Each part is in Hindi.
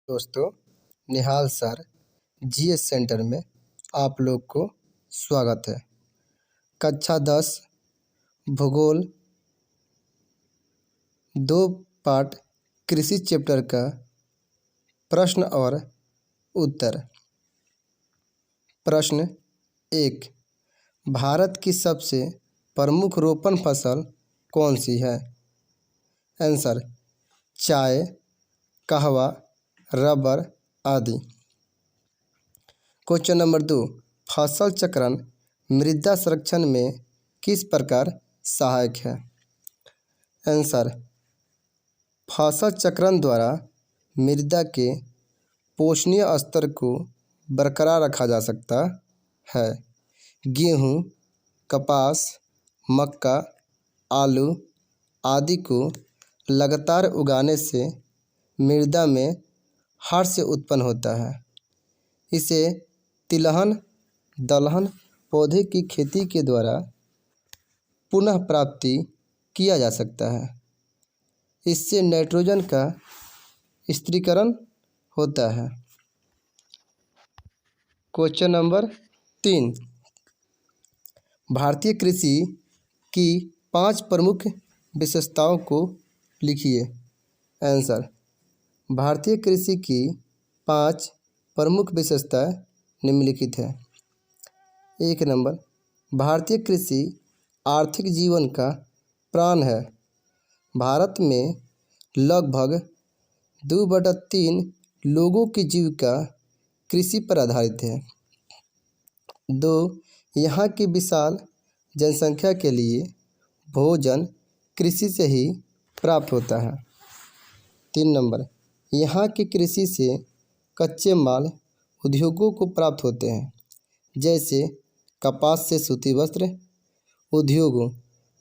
दोस्तों, निहाल सर जीएस सेंटर में आप लोग को स्वागत है। कक्षा 10 भूगोल 2 पार्ट कृषि चैप्टर का प्रश्न और उत्तर। प्रश्न 1, भारत की सबसे प्रमुख रोपण फसल कौन सी है? आंसर, चाय, कहवा, रबर आदि। क्वेश्चन नंबर 2, फसल चक्रण मृदा संरक्षण में किस प्रकार सहायक है? आंसर, फसल चक्रण द्वारा मृदा के पोषणीय स्तर को बरकरार रखा जा सकता है। गेहूँ, कपास, मक्का, आलू आदि को लगातार उगाने से मृदा में हर्ष उत्पन्न होता है। इसे तिलहन दलहन पौधे की खेती के द्वारा पुनः प्राप्ति किया जा सकता है। इससे नाइट्रोजन का स्थिरीकरण होता है। क्वेश्चन नंबर 3, भारतीय कृषि की 5 प्रमुख विशेषताओं को लिखिए। आंसर, भारतीय कृषि की 5 प्रमुख विशेषताएं निम्नलिखित है। 1 नंबर, भारतीय कृषि आर्थिक जीवन का प्राण है। भारत में लगभग 2/3 लोगों की जीविका कृषि पर आधारित है। 2, यहाँ की विशाल जनसंख्या के लिए भोजन कृषि से ही प्राप्त होता है। 3 नंबर, यहाँ की कृषि से कच्चे माल उद्योगों को प्राप्त होते हैं, जैसे कपास से सूती वस्त्र उद्योग,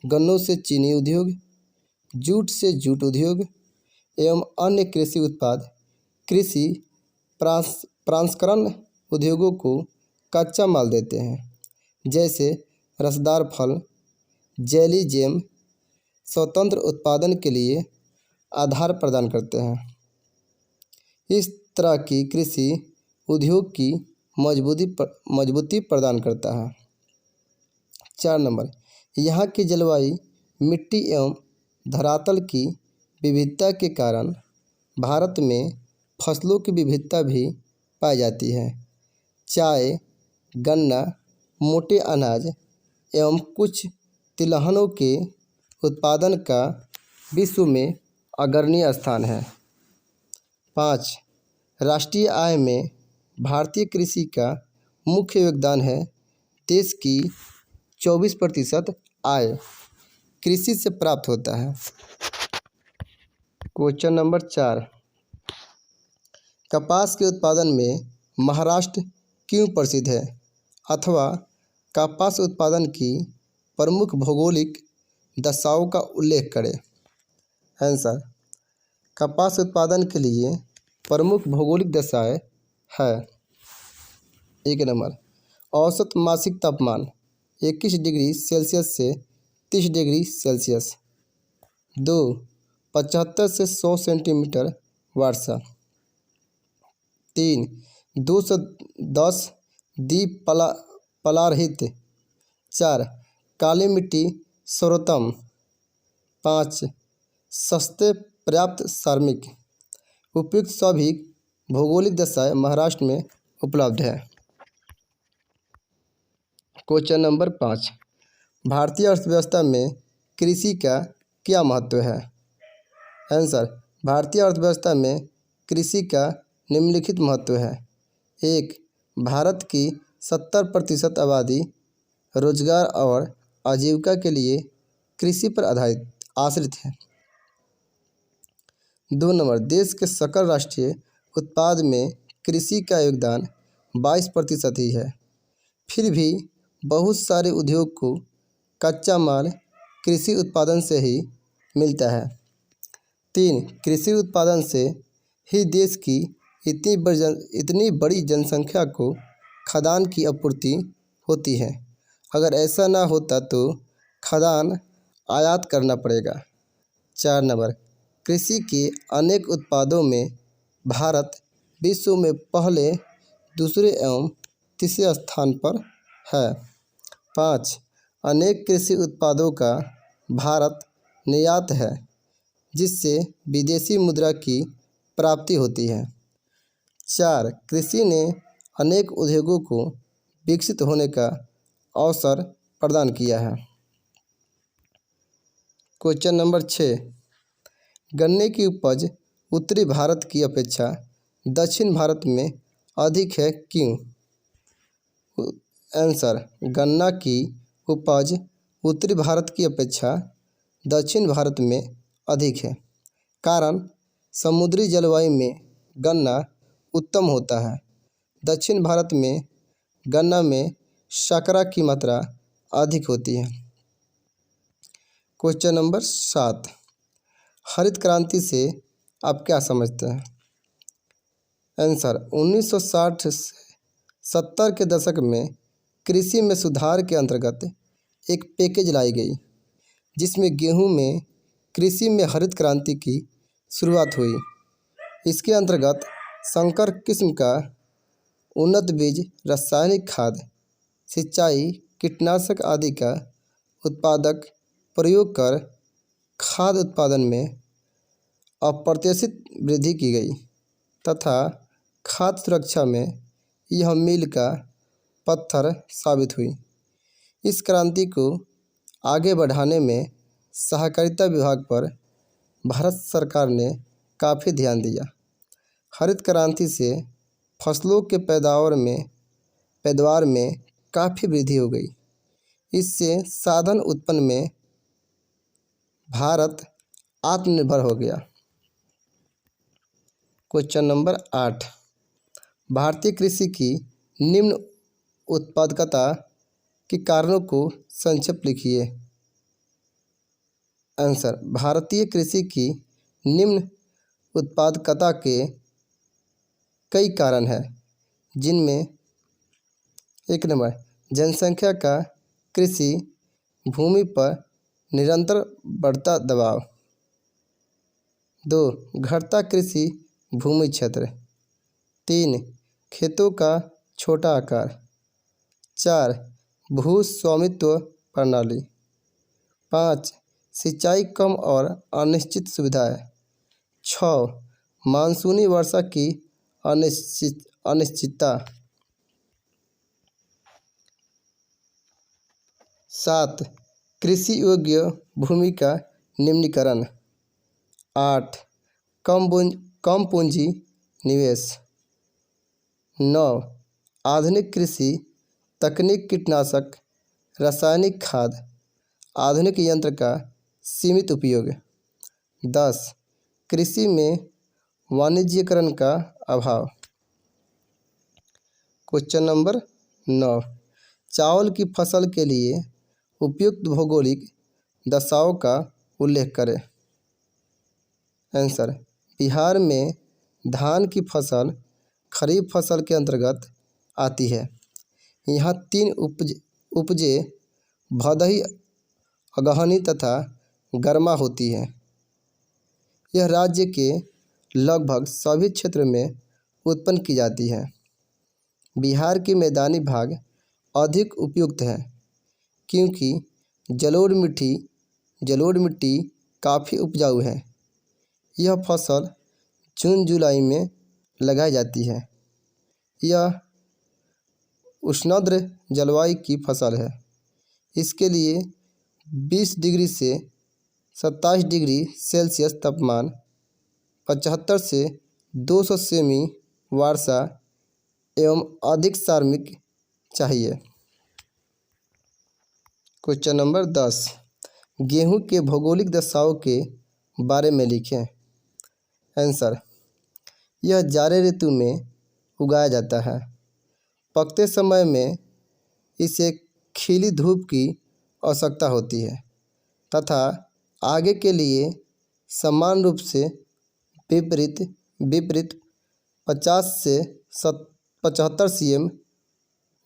गन्नों से चीनी उद्योग, जूट से जूट उद्योग एवं अन्य कृषि उत्पाद कृषि प्रसंस्करण उद्योगों को कच्चा माल देते हैं, जैसे रसदार फल, जेली जैम स्वतंत्र उत्पादन के लिए आधार प्रदान करते हैं। इस तरह की कृषि उद्योग की मजबूती प्रदान करता है। 4 नंबर, यहाँ की जलवायु मिट्टी एवं धरातल की विविधता के कारण भारत में फसलों की विविधता भी पाई जाती है। चाय, गन्ना, मोटे अनाज एवं कुछ तिलहनों के उत्पादन का विश्व में अग्रणी स्थान है। 5, राष्ट्रीय आय में भारतीय कृषि का मुख्य योगदान है। देश की 24% आय कृषि से प्राप्त होता है। क्वेश्चन नंबर 4, कपास के उत्पादन में महाराष्ट्र क्यों प्रसिद्ध है? अथवा कपास उत्पादन की प्रमुख भौगोलिक दशाओं का उल्लेख करें। आंसर, कपास उत्पादन के लिए प्रमुख भौगोलिक दशाएं है। 1 नंबर, औसत मासिक तापमान 21 डिग्री सेल्सियस से 30 डिग्री सेल्सियस। 2, 75 से 100 सेंटीमीटर वर्षा। 3, 210 पलारहित। 4, काली मिट्टी सर्वोत्तम। 5, सस्ते पर्याप्त श्रमिक। उपयुक्त सभी भौगोलिक दशाएं महाराष्ट्र में उपलब्ध है। क्वेश्चन नंबर 5, भारतीय अर्थव्यवस्था में कृषि का क्या महत्व है? आंसर, भारतीय अर्थव्यवस्था में कृषि का निम्नलिखित महत्व है। 1, भारत की 70% आबादी रोजगार और आजीविका के लिए कृषि पर आश्रित है। 2 नंबर, देश के सकल राष्ट्रीय उत्पाद में कृषि का योगदान 22% ही है। फिर भी बहुत सारे उद्योग को कच्चा माल कृषि उत्पादन से ही मिलता है। 3, कृषि उत्पादन से ही देश की इतनी बड़ी जनसंख्या को खाद्यान्न की आपूर्ति होती है। अगर ऐसा ना होता तो खाद्यान्न आयात करना पड़ेगा। 4 नंबर, कृषि के अनेक उत्पादों में भारत विश्व में पहले, दूसरे एवं तीसरे स्थान पर है। 5. अनेक कृषि उत्पादों का भारत निर्यात है, जिससे विदेशी मुद्रा की प्राप्ति होती है। 4. कृषि ने अनेक उद्योगों को विकसित होने का अवसर प्रदान किया है। Question number 6. गन्ने की उपज उत्तरी भारत की अपेक्षा दक्षिण भारत में अधिक है, क्यों? आंसर: गन्ना की उपज उत्तरी भारत की अपेक्षा दक्षिण भारत में अधिक है। कारण: समुद्री जलवायु में गन्ना उत्तम होता है। दक्षिण भारत में गन्ना में शर्करा की मात्रा अधिक होती है। Question number 7. हरित क्रांति से आप क्या समझते हैं? आंसर: 1960 से 70 के दशक में कृषि में सुधार के अंतर्गत एक पैकेज लाई गई, जिसमें गेहूं में कृषि में हरित क्रांति की शुरुआत हुई। इसके अंतर्गत संकर किस्म का उन्नत बीज, रासायनिक खाद, सिंचाई, कीटनाशक आदि का उत्पादक प्रयोग कर खाद्य उत्पादन में अप्रत्याशित वृद्धि की गई तथा खाद्य सुरक्षा में यह मील का पत्थर साबित हुई। इस क्रांति को आगे बढ़ाने में सहकारिता विभाग पर भारत सरकार ने काफ़ी ध्यान दिया। हरित क्रांति से फसलों के पैदावार में काफ़ी वृद्धि हो गई। इससे साधन उत्पन्न में भारत आत्मनिर्भर हो गया। Question number 8. भारतीय कृषि की निम्न उत्पादकता के कारणों को संक्षेप लिखिए। आंसर: भारतीय कृषि की निम्न उत्पादकता के कई कारण हैं, जिनमें 1 नंबर जनसंख्या का कृषि भूमि पर निरंतर बढ़ता दबाव। 2. घटता कृषि भूमि क्षेत्र। 3. खेतों का छोटा आकार। 4. भू स्वामित्व प्रणाली। 5. सिंचाई कम और अनिश्चित सुविधाएं। 6. मानसूनी वर्षा की अनिश्चितता। 7. कृषि योग्य भूमि का निम्नीकरण। 8. कम पूंजी निवेश। 9. आधुनिक कृषि तकनीक, कीटनाशक, रासायनिक खाद, आधुनिक यंत्र का सीमित उपयोग। 10. कृषि में वाणिज्यीकरण का अभाव। Question number 9. चावल की फसल के लिए उपयुक्त भौगोलिक दशाओं का उल्लेख करें। आंसर: बिहार में धान की फसल खरीफ फसल के अंतर्गत आती है। यहाँ 3 उपजें भदही, अगहनी तथा गर्मा होती है। यह राज्य के लगभग सभी क्षेत्र में उत्पन्न की जाती है। बिहार के मैदानी भाग अधिक उपयुक्त है, क्योंकि जलोढ़ मिट्टी काफ़ी उपजाऊ है। यह फसल जून जुलाई में लगाई जाती है। यह उष्णार्द्र जलवायु की फसल है। इसके लिए 20 डिग्री से 27 डिग्री सेल्सियस तापमान, 75 से 200 सेमी वर्षा एवं अधिक श्रमिक चाहिए। Question number 10. गेहूं के भौगोलिक दशाओं के बारे में लिखें। आंसर: यह जाड़े ऋतु में उगाया जाता है। पकते समय में इसे खिली धूप की आवश्यकता होती है तथा आगे के लिए समान रूप से विपरीत 50 से 75 cm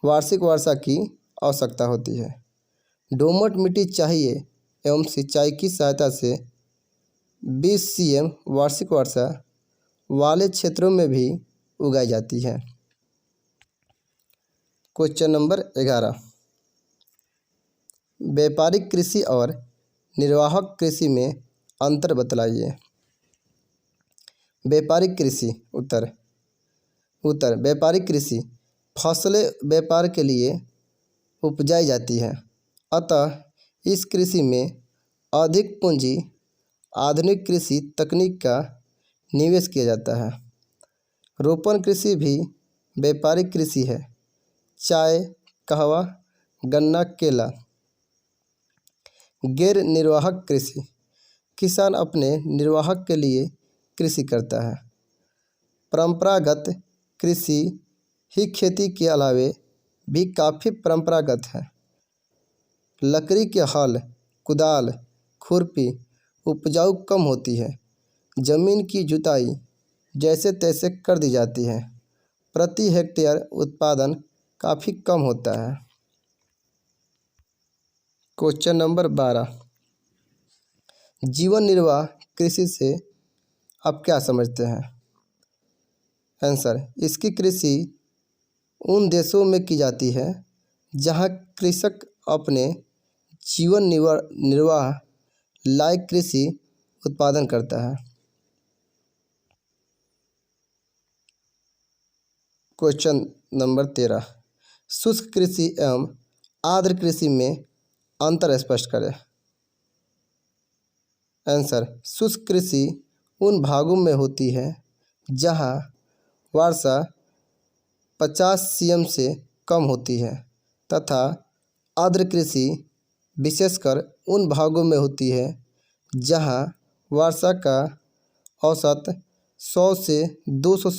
वार्षिक वर्षा की आवश्यकता होती है। दोमट मिट्टी चाहिए एवं सिंचाई की सहायता से 20 cm वार्षिक वर्षा वाले क्षेत्रों में भी उगाई जाती है। क्वेश्चन नंबर 11, व्यापारिक कृषि और निर्वाहक कृषि में अंतर बतलाइए। व्यापारिक कृषि, उत्तर व्यापारिक कृषि फसलें व्यापार के लिए उपजाई जाती है, अतः इस कृषि में अधिक पूंजी आधुनिक कृषि तकनीक का निवेश किया जाता है। रोपण कृषि भी व्यापारिक कृषि है। चाय, कहवा, गन्ना, केला। गैर निर्वाहक कृषि, किसान अपने निर्वाहक के लिए कृषि करता है। परंपरागत कृषि ही खेती के अलावे भी काफ़ी परंपरागत है। लकड़ी के हल, कुदाल, खुरपी उपजाऊ कम होती है। जमीन की जुताई जैसे तैसे कर दी जाती है। प्रति हेक्टेयर उत्पादन काफ़ी कम होता है। क्वेश्चन नंबर 12, जीवन निर्वाह कृषि से आप क्या समझते हैं? आंसर, इसकी कृषि उन देशों में की जाती है जहां कृषक अपने जीवन निर्वाह लायक कृषि उत्पादन करता है। क्वेश्चन नंबर 13, शुष्क कृषि एवं आर्द्र कृषि में अंतर स्पष्ट करें। आंसर, शुष्क कृषि उन भागों में होती है जहां वर्षा 50 सीएम से कम होती है तथा आर्द्र कृषि विशेषकर उन भागों में होती है जहां वर्षा का औसत 100 से 200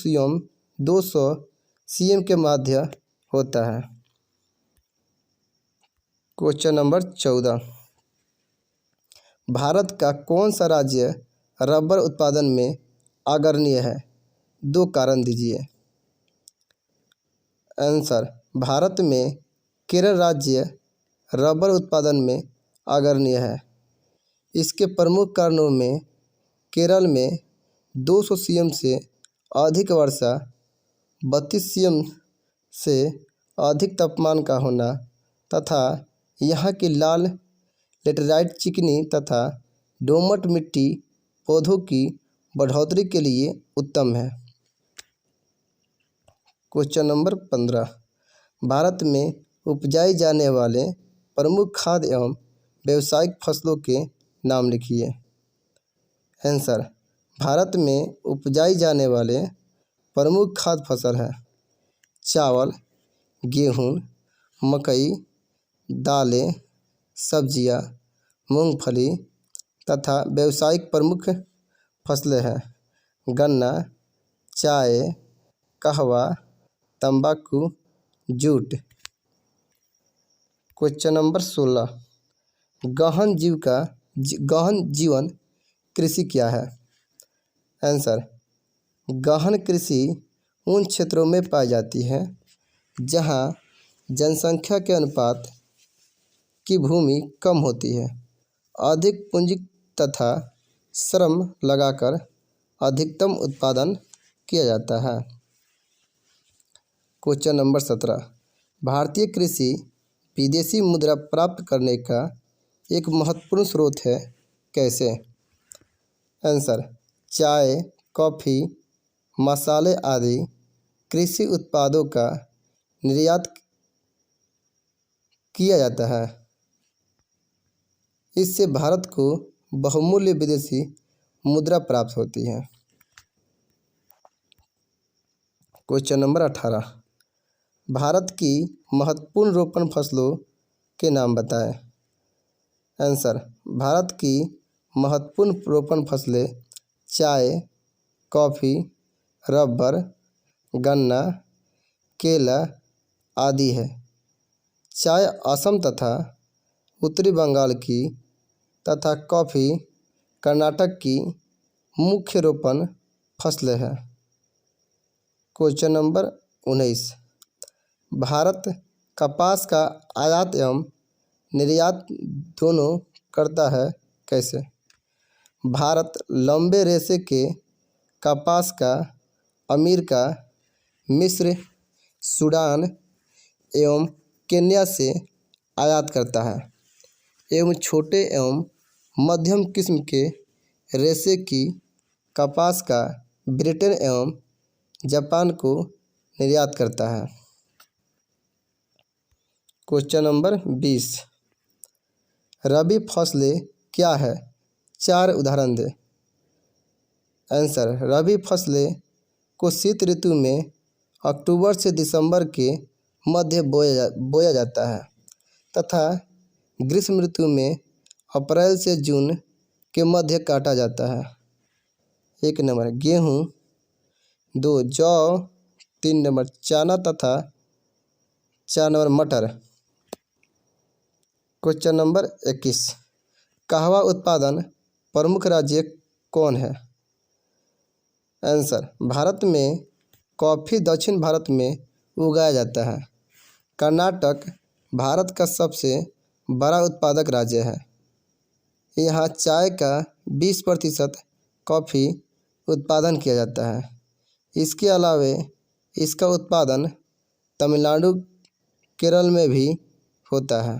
सीएम के मध्य होता है। क्वेश्चन नंबर 14, भारत का कौन सा राज्य रबर उत्पादन में अग्रणी है? 2 कारण दीजिए। आंसर, भारत में केरल राज्य रबर उत्पादन में अग्रणी है। इसके प्रमुख कारणों में केरल में 200 सीएम से अधिक वर्षा, 32 सीएम से अधिक तापमान का होना तथा यहाँ की लाल लेटेराइट चिकनी तथा दोमट मिट्टी पौधों की बढ़ोतरी के लिए उत्तम है। क्वेश्चन नंबर 15, भारत में उपजाई जाने वाले प्रमुख खाद्य एवं व्यावसायिक फसलों के नाम लिखिए। आंसर, भारत में उपजाई जाने वाले प्रमुख खाद्य फसल है चावल, गेहूँ, मकई, दालें, सब्जियां, मूंगफली तथा व्यावसायिक प्रमुख फसलें हैं गन्ना, चाय, कहवा, तंबाकू, जूट। क्वेश्चन नंबर 16, गहन जीवन कृषि क्या है? आंसर, गहन कृषि उन क्षेत्रों में पाई जाती है जहां जनसंख्या के अनुपात की भूमि कम होती है, अधिक पूंजी तथा श्रम लगाकर अधिकतम उत्पादन किया जाता है। क्वेश्चन नंबर 17, भारतीय कृषि विदेशी मुद्रा प्राप्त करने का एक महत्वपूर्ण स्रोत है, कैसे? आंसर, चाय, कॉफ़ी, मसाले आदि कृषि उत्पादों का निर्यात किया जाता है। इससे भारत को बहुमूल्य विदेशी मुद्रा प्राप्त होती है। क्वेश्चन नंबर 18, भारत की महत्वपूर्ण रोपण फसलों के नाम बताएं। आंसर, भारत की महत्वपूर्ण रोपण फसलें चाय, कॉफ़ी, रबर, गन्ना, केला आदि है। चाय असम तथा उत्तरी बंगाल की तथा कॉफ़ी कर्नाटक की मुख्य रोपण फसलें हैं। क्वेश्चन नंबर 19, भारत कपास का आयात एवं निर्यात दोनों करता है, कैसे? भारत लंबे रेशे के कपास का अमेरिका, मिस्र, सूडान एवं केन्या से आयात करता है एवं छोटे एवं मध्यम किस्म के रेशे की कपास का ब्रिटेन एवं जापान को निर्यात करता है। क्वेश्चन नंबर 20, रबी फसलें क्या है? 4 उदाहरण दे। आंसर, रबी फसलें को शीत ऋतु में अक्टूबर से दिसंबर के मध्य बोया जाता है तथा ग्रीष्म ऋतु में अप्रैल से जून के मध्य काटा जाता है। 1 नंबर गेहूँ, 2 जौ, 3 नंबर चना तथा 4 नंबर मटर। क्वेश्चन नंबर 21, कहवा उत्पादन प्रमुख राज्य कौन है? आंसर, भारत में कॉफ़ी दक्षिण भारत में उगाया जाता है। कर्नाटक भारत का सबसे बड़ा उत्पादक राज्य है। यहाँ चाय का 20% कॉफ़ी उत्पादन किया जाता है। इसके अलावे इसका उत्पादन तमिलनाडु, केरल में भी होता है।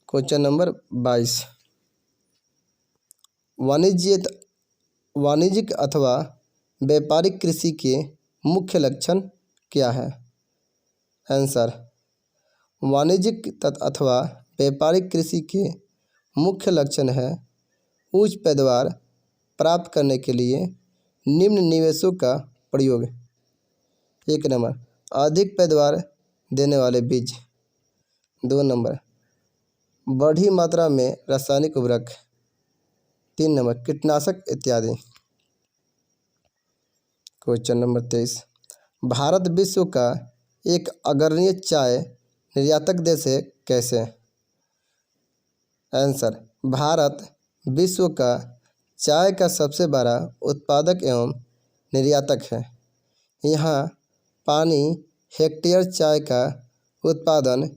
क्वेश्चन नंबर 22, वाणिज्यिक अथवा व्यापारिक कृषि के मुख्य लक्षण क्या है? आंसर, वाणिज्यिक अथवा व्यापारिक कृषि के मुख्य लक्षण है उच्च पैदावार प्राप्त करने के लिए निम्न निवेशों का प्रयोग। 1 नंबर अधिक पैदावार देने वाले बीज, 2 नंबर बढ़ी मात्रा में रासायनिक उर्वरक, 3 नंबर कीटनाशक इत्यादि। क्वेश्चन नंबर 23, भारत विश्व का एक अग्रणी चाय निर्यातक देश है कैसे? आंसर, भारत विश्व का चाय का सबसे बड़ा उत्पादक एवं निर्यातक है। यहाँ पानी हेक्टेयर चाय का उत्पादन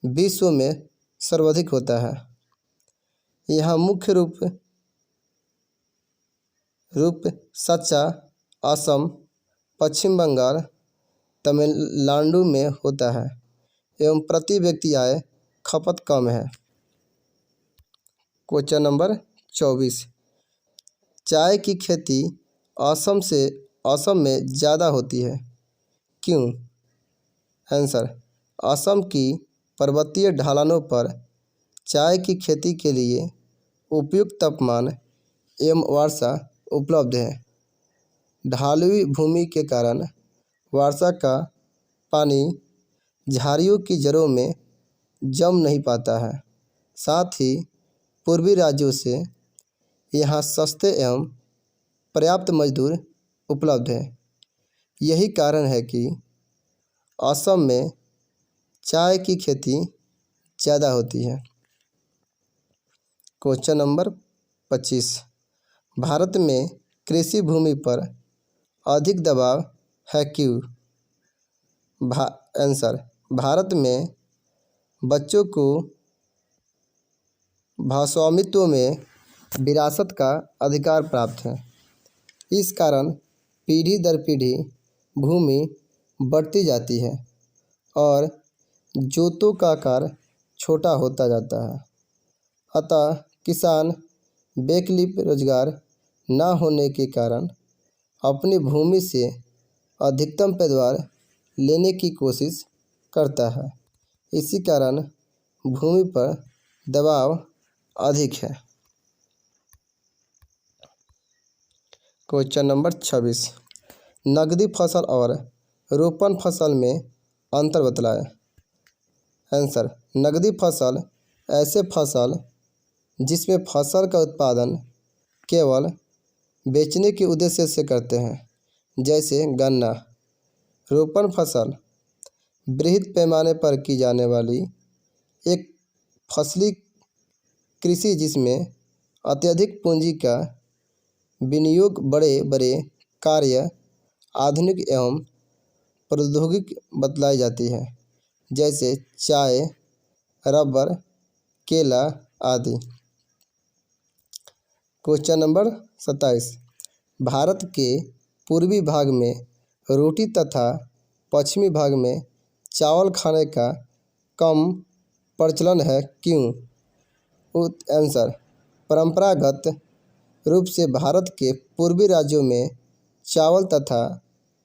विश्व में सर्वाधिक होता है। यहाँ मुख्य रूप सच्चा असम, पश्चिम बंगाल, तमिलनाडु में होता है एवं प्रति व्यक्ति आय खपत कम है। क्वेश्चन नंबर 24, चाय की खेती असम में ज़्यादा होती है क्यों? आंसर, असम की पर्वतीय ढलानों पर चाय की खेती के लिए उपयुक्त तापमान एवं वर्षा उपलब्ध है। ढालुई भूमि के कारण वर्षा का पानी झाड़ियों की जड़ों में जम नहीं पाता है। साथ ही पूर्वी राज्यों से यहाँ सस्ते एवं पर्याप्त मजदूर उपलब्ध हैं। यही कारण है कि असम में चाय की खेती ज़्यादा होती है। क्वेश्चन नंबर 25, भारत में कृषि भूमि पर अधिक दबाव है क्यों? आंसर, भारत में बच्चों को भूस्वामित्व में विरासत का अधिकार प्राप्त है। इस कारण पीढ़ी दर पीढ़ी भूमि बढ़ती जाती है और जोतों का आकार छोटा होता जाता है। अतः किसान वैकल्पिक रोजगार न होने के कारण अपनी भूमि से अधिकतम पैदावार लेने की कोशिश करता है। इसी कारण भूमि पर दबाव अधिक है। क्वेश्चन नंबर 26, नकदी फसल और रोपण फसल में अंतर बतलाएं। आंसर, नकदी फसल ऐसे फसल जिसमें फसल का उत्पादन केवल बेचने के उद्देश्य से करते हैं, जैसे गन्ना। रोपण फसल बृहद पैमाने पर की जाने वाली एक फसली कृषि जिसमें अत्यधिक पूंजी का विनियोग बड़े बड़े कार्य आधुनिक एवं प्रौद्योगिक बतलाई जाती है, जैसे चाय, रबर, केला आदि। क्वेश्चन नंबर 27, भारत के पूर्वी भाग में रोटी तथा पश्चिमी भाग में चावल खाने का कम प्रचलन है, क्यों? आंसर, परंपरागत रूप से भारत के पूर्वी राज्यों में चावल तथा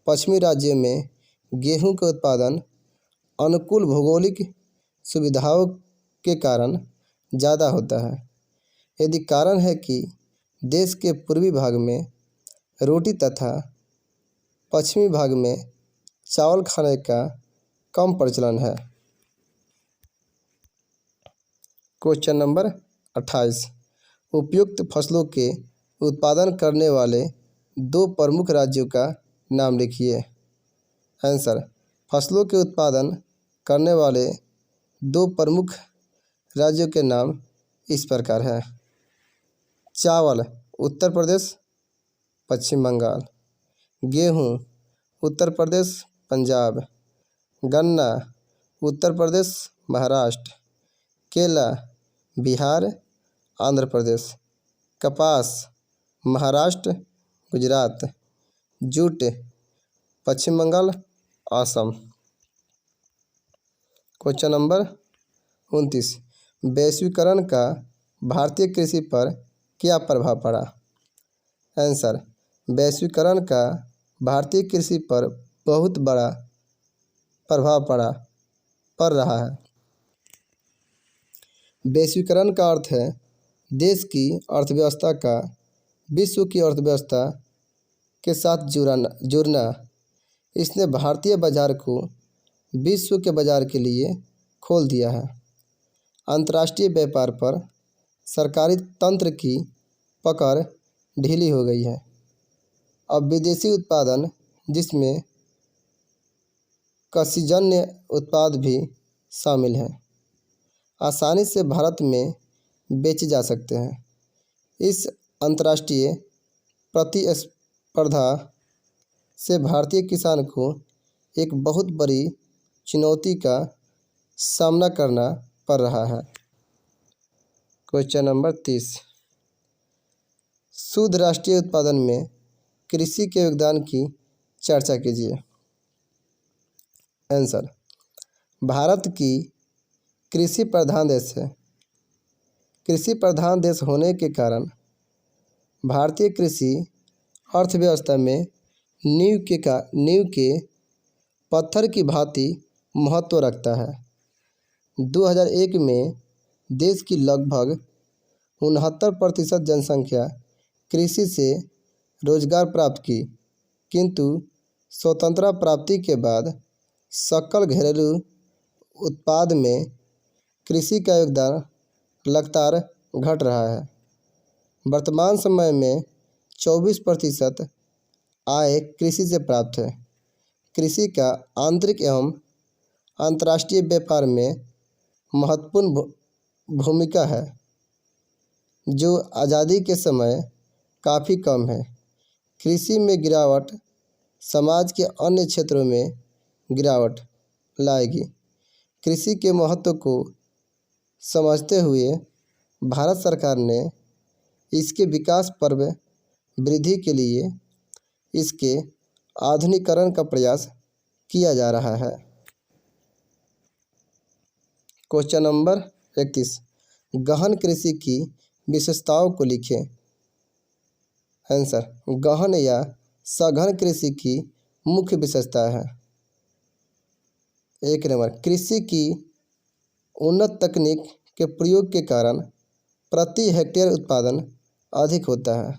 पश्चिमी राज्यों में गेहूं के उत्पादन अनुकूल भौगोलिक सुविधाओं के कारण ज़्यादा होता है। यदि कारण है कि देश के पूर्वी भाग में रोटी तथा पश्चिमी भाग में चावल खाने का कम प्रचलन है। क्वेश्चन नंबर 28, उपयुक्त फसलों के उत्पादन करने वाले दो प्रमुख राज्यों का नाम लिखिए। आंसर, फसलों के उत्पादन करने वाले दो प्रमुख राज्यों के नाम इस प्रकार हैं। चावल उत्तर प्रदेश पश्चिम बंगाल, गेहूँ उत्तर प्रदेश पंजाब, गन्ना उत्तर प्रदेश महाराष्ट्र, केला बिहार आंध्र प्रदेश, कपास महाराष्ट्र गुजरात, जूट पश्चिम बंगाल असम। क्वेश्चन नंबर 29, वैश्वीकरण का भारतीय कृषि पर क्या प्रभाव पड़ा? आंसर, वैश्वीकरण का भारतीय कृषि पर बहुत बड़ा प्रभाव पड़ रहा है। वैश्वीकरण का अर्थ है देश की अर्थव्यवस्था का विश्व की अर्थव्यवस्था के साथ जुड़ना। इसने भारतीय बाजार को विश्व के बाजार के लिए खोल दिया है। अंतर्राष्ट्रीय व्यापार पर सरकारी तंत्र की पकड़ ढीली हो गई है। अब विदेशी उत्पादन, जिसमें कृषिजन्य उत्पाद भी शामिल हैं, आसानी से भारत में बेचे जा सकते हैं। इस अंतर्राष्ट्रीय प्रतिस्पर्धा से भारतीय किसान को एक बहुत बड़ी चुनौती का सामना करना पड़ रहा है। क्वेश्चन नंबर 30, शुद्ध राष्ट्रीय उत्पादन में कृषि के योगदान की चर्चा कीजिए। आंसर, भारत की कृषि प्रधान देश है। कृषि प्रधान देश होने के कारण भारतीय कृषि अर्थव्यवस्था में नींव के पत्थर की भांति महत्व रखता है। 2001 में देश की लगभग 69% जनसंख्या कृषि से रोजगार प्राप्त की, किंतु स्वतंत्रता प्राप्ति के बाद सकल घरेलू उत्पाद में कृषि का योगदान लगातार घट रहा है। वर्तमान समय में 24% आय कृषि से प्राप्त है। कृषि का आंतरिक एवं अंतर्राष्ट्रीय व्यापार में महत्वपूर्ण भूमिका है, जो आज़ादी के समय काफ़ी कम है। कृषि में गिरावट समाज के अन्य क्षेत्रों में गिरावट लाएगी। कृषि के महत्व को समझते हुए भारत सरकार ने इसके विकास पर वृद्धि के लिए इसके आधुनिकीकरण का प्रयास किया जा रहा है। क्वेश्चन नंबर 31, गहन कृषि की विशेषताओं को लिखें। आंसर, गहन या सघन कृषि की मुख्य विशेषता है। 1 नंबर, कृषि की उन्नत तकनीक के प्रयोग के कारण प्रति हेक्टेयर उत्पादन अधिक होता है।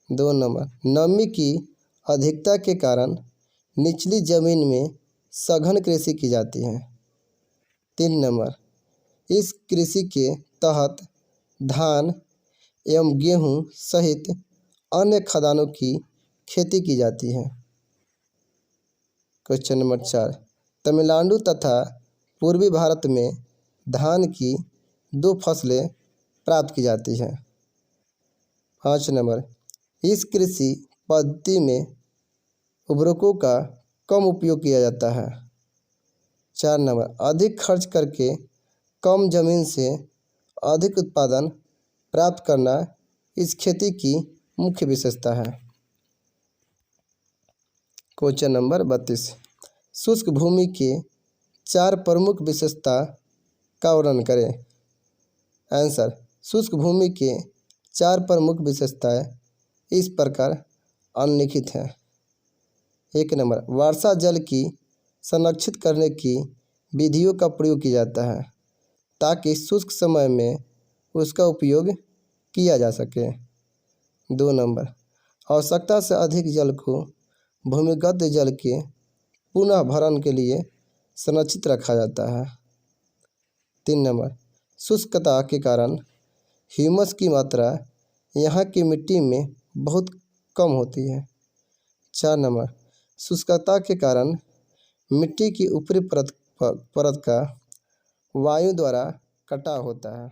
2 नंबर, नमी की अधिकता के कारण निचली जमीन में सघन कृषि की जाती है। 3 नंबर, इस कृषि के तहत धान एवं गेहूँ सहित अन्य खाद्यान्नों की खेती की जाती है। क्वेश्चन नंबर 4, तमिलनाडु तथा पूर्वी भारत में धान की 2 फसलें प्राप्त की जाती हैं। 5 नंबर, इस कृषि पद्धति में उर्वरकों का कम उपयोग किया जाता है। 4 नंबर, अधिक खर्च करके कम जमीन से अधिक उत्पादन प्राप्त करना इस खेती की मुख्य विशेषता है। Question number 32। शुष्क भूमि के 4 प्रमुख विशेषता का वर्णन करें। आंसर, शुष्क भूमि के 4 प्रमुख विशेषताएं इस प्रकार अनिम्नलिखित हैं। 1 नंबर, वर्षा जल की संरक्षित करने की विधियों का प्रयोग किया जाता है ताकि शुष्क समय में उसका उपयोग किया जा सके। 2 नंबर, आवश्यकता से अधिक जल को भूमिगत जल के पुनः भरण के लिए संरक्षित रखा जाता है। 3 नंबर, शुष्कता के कारण ह्यूमस की मात्रा यहाँ की मिट्टी में बहुत कम होती है। 4 नंबर, शुष्कता के कारण मिट्टी की ऊपरी परत का वायु द्वारा कटाव होता है।